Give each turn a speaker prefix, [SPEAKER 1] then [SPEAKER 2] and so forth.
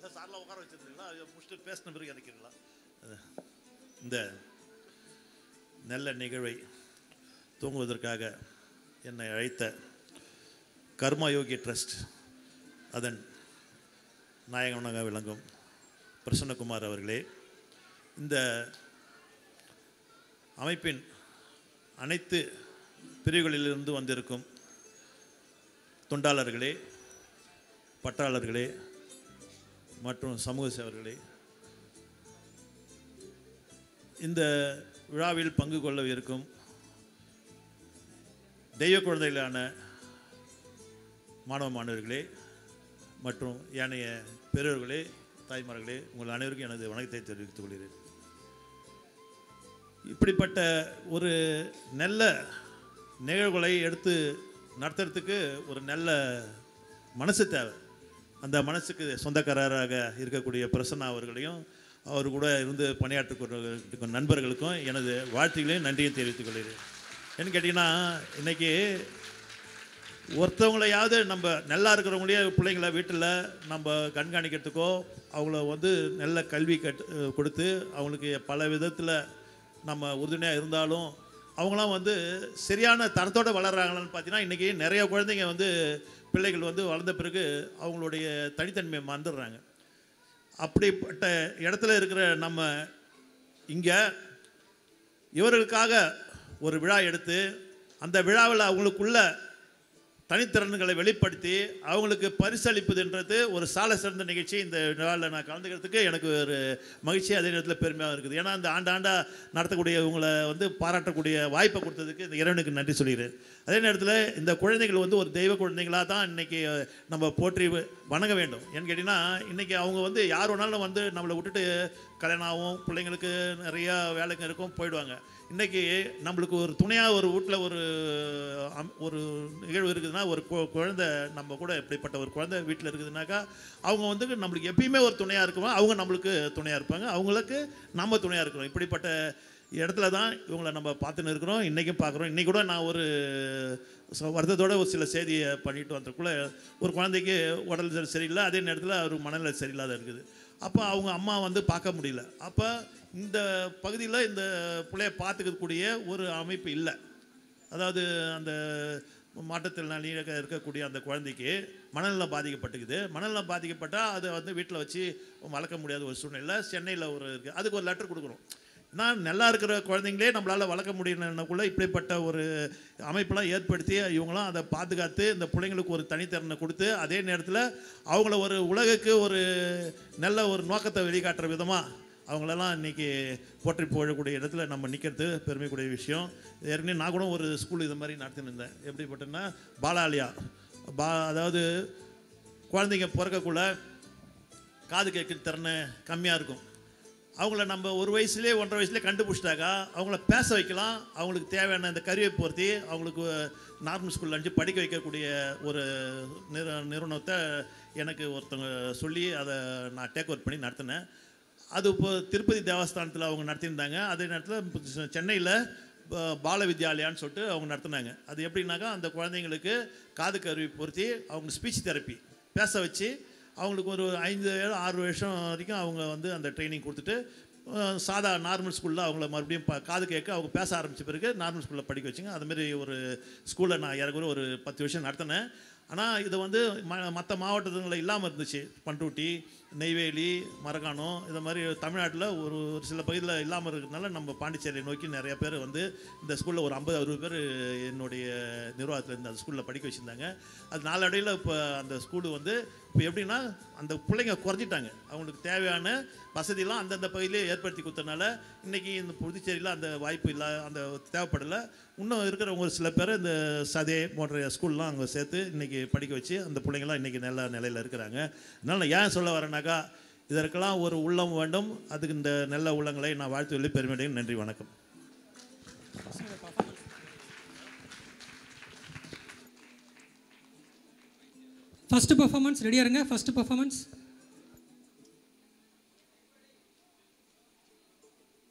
[SPEAKER 1] சார்லாம் உட்கார வச்சிருந்தீங்களா? முடிச்சுட்டு பேசின பிறகு இறக்கிறீங்களா? இந்த நல்ல நிகழ்வை தூங்குவதற்காக என்னை அழைத்த கர்மா யோகி ட்ரஸ்ட் அதன் நாயகனாக விளங்கும் பிரசன்னகுமார் அவர்களே, இந்த அமைப்பின் அனைத்து பிரிவுகளிலிருந்து வந்திருக்கும் தொண்டாளர்களே, பற்றாளர்களே மற்றும் சமூக சேவர்களே, இந்த விழாவில் பங்கு கொள்ள இருக்கும் தெய்வ குழந்தைகளான மாணவ மாணவர்களே மற்றும் ஏனைய பெரியவர்களே, தாய்மார்களே, உங்கள் அனைவருக்கும் எனது வணக்கத்தை தெரிவித்துக் கொள்கிறேன். இப்படிப்பட்ட ஒரு நல்ல நிகழ்வுகளை எடுத்து நடத்துறதுக்கு ஒரு நல்ல மனசு தேவை. அந்த மனசுக்கு சொந்தக்காரராக இருக்கக்கூடிய பிரசன்னா அவர்களையும் அவர் கூட இருந்து பணியாற்றுக்கும் நண்பர்களுக்கும் எனது வாழ்த்துக்களையும் நன்றியும் தெரிவித்துக் கொள்கிறேன். என்ன கேட்டிங்கன்னா, இன்றைக்கி ஒருத்தவங்களையாவது நம்ம நல்லா இருக்கிறவங்களே பிள்ளைங்களை வீட்டில் நம்ம கண்காணிக்கிறதுக்கோ அவங்கள நல்ல கல்வி கொடுத்து அவங்களுக்கு பல விதத்தில் நம்ம உறுதுணையாக இருந்தாலும் அவங்களாம் சரியான தரத்தோடு வளர்கிறாங்களான்னு பார்த்தீங்கன்னா, இன்றைக்கி நிறைய குழந்தைங்க பிள்ளைகள் வளர்ந்த பிறகு அவங்களுடைய தனித்தன்மையை மறந்துடுறாங்க. அப்படிப்பட்ட இடத்துல இருக்கிற நம்ம இங்கே இவர்களுக்காக ஒரு விழா எடுத்து அந்த விழாவில் அவங்களுக்குள்ள தனித்திறன்களை வெளிப்படுத்தி அவங்களுக்கு பரிசளிப்பதுன்றது ஒரு சால சிறந்த நிகழ்ச்சி. இந்த விழாவில் நான் கலந்துக்கிறதுக்கு எனக்கு ஒரு மகிழ்ச்சி, அதே நேரத்தில் பெருமையாக இருக்குது. ஏன்னா இந்த ஆண்டாண்டாக நடத்தக்கூடிய இவங்களை பாராட்டக்கூடிய வாய்ப்பை கொடுத்ததுக்கு இந்த இறைவனுக்கு நன்றி சொல்கிறேன். அதே நேரத்தில் இந்த குழந்தைகள் ஒரு தெய்வ குழந்தைகளாக தான் இன்றைக்கி நம்ம போற்றி வணங்க வேண்டும். ஏன்னு கேட்டிங்கன்னா, இன்றைக்கி அவங்க யார் வேணாலும் நம்மளை விட்டுட்டு கல்யாணம் ஆகும், பிள்ளைங்களுக்கு நிறையா வேலைங்க இருக்கும், போயிடுவாங்க. இன்றைக்கி நம்மளுக்கு ஒரு துணையாக ஒரு வீட்டில் ஒரு நிகழ்வு இருக்குதுன்னா, ஒரு குழந்தை நம்ம கூட இப்படிப்பட்ட ஒரு குழந்தை வீட்டில் இருக்குதுனாக்கா அவங்க நம்மளுக்கு எப்பயுமே ஒரு துணையாக இருக்குவாங்க. அவங்க நம்மளுக்கு துணையாக இருப்பாங்க, அவங்களுக்கு நம்ம துணையாக இருக்கிறோம். இப்படிப்பட்ட இடத்துல தான் இவங்களை நம்ம பார்த்துன்னு இருக்கிறோம், இன்றைக்கும் பார்க்குறோம். இன்றைக்கி கூட நான் ஒரு வருத்தத்தோடு ஒரு சில செய்தியை பண்ணிட்டு வந்ததுக்குள்ளே ஒரு குழந்தைக்கு உடல் சரியில்லை, அதே நேரத்தில் ஒரு மனநிலை சரியில்லாத இருக்குது. அப்போ அவங்க அம்மா பார்க்க முடியல. அப்போ இந்த பகுதியில் இந்த பிள்ளைய பார்த்துக்கக்கூடிய ஒரு அமைப்பு இல்லை. அதாவது அந்த மாற்றுத்திறனாளியாக இருக்கக்கூடிய அந்த குழந்தைக்கு மனநலம் பாதிக்கப்பட்டுக்குது. மனநலம் பாதிக்கப்பட்டால் அதை வீட்டில் வச்சு வளர்க்க முடியாத ஒரு சூழ்நிலை சென்னையில் இருக்குது. அதுக்கு ஒரு லெட்டர் கொடுக்குறோம். நான் நல்லா இருக்கிற குழந்தைங்களே நம்மளால் வளர்க்க முடியணுக்குள்ளே இப்படிப்பட்ட ஒரு அமைப்பெல்லாம் ஏற்படுத்தி இவங்களாம் அதை பாதுகாத்து இந்த பிள்ளைங்களுக்கு ஒரு தனித்திறனை கொடுத்து அதே நேரத்தில் அவங்கள ஒரு உலகுக்கு ஒரு நல்ல ஒரு நோக்கத்தை வெளிக்காட்டுற விதமாக அவங்களெல்லாம் இன்றைக்கி போற்றி போகக்கூடிய இடத்துல நம்ம நிற்கிறது பெருமைக்கூடிய விஷயம். ஏற்கனவே நான் கூட ஒரு ஸ்கூல் இது மாதிரி நடத்தின்னு இருந்தேன். எப்படிப்பட்டன்னா பாலாலியா அதாவது குழந்தைங்க பிறக்கக்குள்ள காது கேட்குற திறனை கம்மியாக இருக்கும். அவங்கள நம்ம ஒரு வயசுலேயே 1.5 வயசுலேயே கண்டுபிடிச்சிட்டாக்கா அவங்கள பேச வைக்கலாம். அவங்களுக்கு தேவையான இந்த கருவியை பொருத்தி அவங்களுக்கு நார்மல் ஸ்கூலில் அனுப்பிச்சு படிக்க வைக்கக்கூடிய ஒரு நிறுவனத்தை எனக்கு ஒருத்தவங்க சொல்லி அதை நான் டேக் ஓவர் பண்ணி நடத்தினேன். அது இப்போ திருப்பதி தேவஸ்தானத்தில் அவங்க நடத்தியிருந்தாங்க. அதே நேரத்தில் சென்னையில் பால வித்யாலயான்னு சொல்லிட்டு அவங்க நடத்தினாங்க. அது எப்படின்னாக்கா அந்த குழந்தைங்களுக்கு காது கருவி பொருத்தி அவங்க ஸ்பீச் தெரப்பி பேச வச்சு அவங்களுக்கு ஒரு 5-6 வருஷம் வரைக்கும் அவங்க அந்த ட்ரைனிங் கொடுத்துட்டு சாதா நார்மல் ஸ்கூலில் அவங்கள மறுபடியும் காது கேட்க அவங்க பேச ஆரம்பித்த பிறகு நார்மல் ஸ்கூலில் படிக்க வச்சுங்க. அதுமாரி ஒரு ஸ்கூலில் நான் ஏறக்குறைய ஒரு 10 வருஷம் நடத்தினேன். ஆனால் இது மற்ற மாவட்டங்களில் இல்லாமல் இருந்துச்சு. பண்ருட்டி, நெய்வேலி, மரகாணம் இது மாதிரி தமிழ்நாட்டில் ஒரு சில பகுதியில் இல்லாமல் இருக்கிறதுனால நம்ம பாண்டிச்சேரியை நோக்கி நிறைய பேர் இந்த ஸ்கூலில் ஒரு 50-60 பேர் என்னுடைய நிர்வாகத்தில் இருந்து அந்த ஸ்கூலில் படிக்க வச்சுருந்தாங்க. அது நாளடைவில் இப்போ அந்த ஸ்கூலு இப்போ எப்படின்னா அந்த பிள்ளைங்க குறைஞ்சிட்டாங்க. அவங்களுக்கு தேவையான வசதியெல்லாம் அந்தந்த பகுதியிலே ஏற்படுத்தி கொடுத்தனால இன்றைக்கி இந்த புதுச்சேரியில் அந்த வாய்ப்பு இல்லை, அந்த தேவைப்படலை. இன்னும் இருக்கிறவங்க ஒரு சில பேர் இந்த சதே போன்ற ஸ்கூல்லாம் அங்கே சேர்த்து இன்றைக்கி படிக்க வச்சு அந்த பிள்ளைங்கள்லாம் இன்றைக்கி நல்ல நிலையில் இருக்கிறாங்க. அதனால் நான் ஏன் சொல்ல வரேன்னாக்கா, இதற்கெல்லாம் ஒரு உள்ளம் வேண்டும். அதுக்கு இந்த நல்ல உள்ளங்களை நான் வாழ்த்து சொல்லி பெருமையுடையும். நன்றி, வணக்கம்.
[SPEAKER 2] ஃபர்ஸ்ட் பர்ஃபார்மன்ஸ் ரெடியாக இருங்க. First performance